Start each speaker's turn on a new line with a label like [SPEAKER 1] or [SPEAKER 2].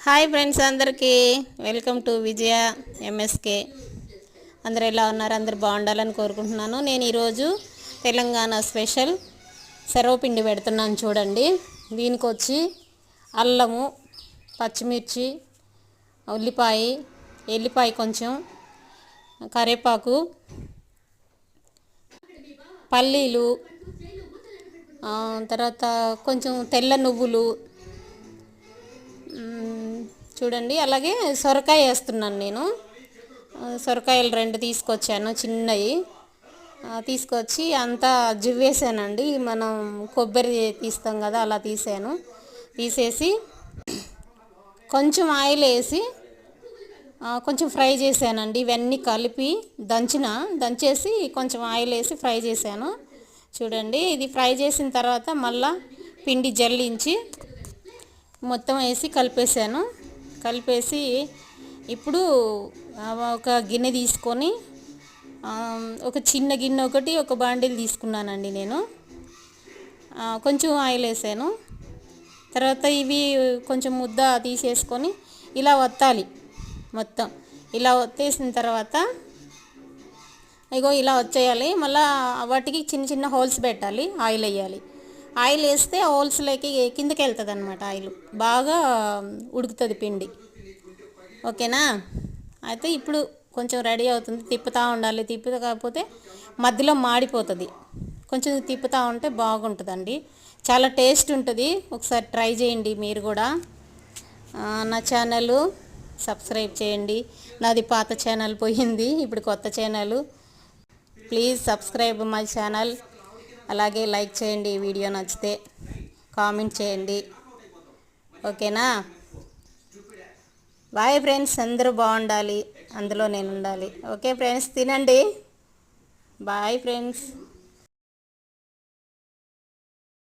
[SPEAKER 1] Hi friends అందరికీ welcome to Vijaya MSK. అందరూ ఎలా ఉన్నారు? అందరూ బాగుండాలని కోరుకుంటున్నాను. నేను ఈరోజు తెలంగాణ స్పెషల్ సర్వపిండి పెడుతున్నాను చూడండి. దీనికి వచ్చి అల్లము, పచ్చిమిర్చి, ఎల్లిపాయ కొంచెం, కరివేపాకు, పల్లీలు, తర్వాత కొంచెం తెల్ల నువ్వులు చూడండి. అలాగే సొరకాయ వేస్తున్నాను నేను. సొరకాయలు 2 తీసుకొచ్చాను, చిన్నవి తీసుకొచ్చి అంతా జివ్వేసానండి. మనం కొబ్బరి తీస్తాం కదా, అలా తీసేసి కొంచెం ఆయిల్ వేసి కొంచెం ఫ్రై చేశానండి. ఇవన్నీ కలిపి దంచేసి కొంచెం ఆయిల్ వేసి ఫ్రై చేశాను చూడండి. ఇది ఫ్రై చేసిన తర్వాత మళ్ళా పిండి జల్లించి మొత్తం వేసి కలిపేసి ఇప్పుడు ఒక గిన్నె తీసుకొని, ఒక చిన్న గిన్నె ఒకటి, ఒక బాండిల్ తీసుకున్నానండి నేను. కొంచెం ఆయిల్ వేసాను. తర్వాత ఇవి కొంచెం ముద్ద తీసేసుకొని ఇలా వత్తాలి. మొత్తం ఇలా వత్తేసిన తర్వాత ఇగో ఇలా వచ్చేయాలి. మళ్ళీ వాటికి చిన్న చిన్న హోల్స్ పెట్టాలి, ఆయిల్ వేయాలి. ఆయిల్ వేస్తే హోల్స్లోకి కిందకి వెళ్తుంది అన్నమాట. ఆయిల్ బాగా ఉడుకుతుంది పిండి. ఓకేనా? అయితే ఇప్పుడు కొంచెం రెడీ అవుతుంది. తిప్పుతూ ఉండాలి. కాకపోతే మధ్యలో మాడిపోతుంది. కొంచెం తిప్పుతూ ఉంటే బాగుంటుందండి. చాలా టేస్ట్ ఉంటుంది. ఒకసారి ట్రై చేయండి మీరు కూడా. నా ఛానల్ సబ్స్క్రైబ్ చేయండి. నాది పాత ఛానల్ పోయింది, ఇప్పుడు కొత్త channel. Please subscribe my channel. అలాగే లైక్ చేయండి, వీడియో నచ్చితే కామెంట్ చేయండి. ఓకేనా? Bye friends. అందరూ బాగుండాలి, అందులో నేను ఉండాలి. ఓకే ఫ్రెండ్స్, తినండి. Bye friends.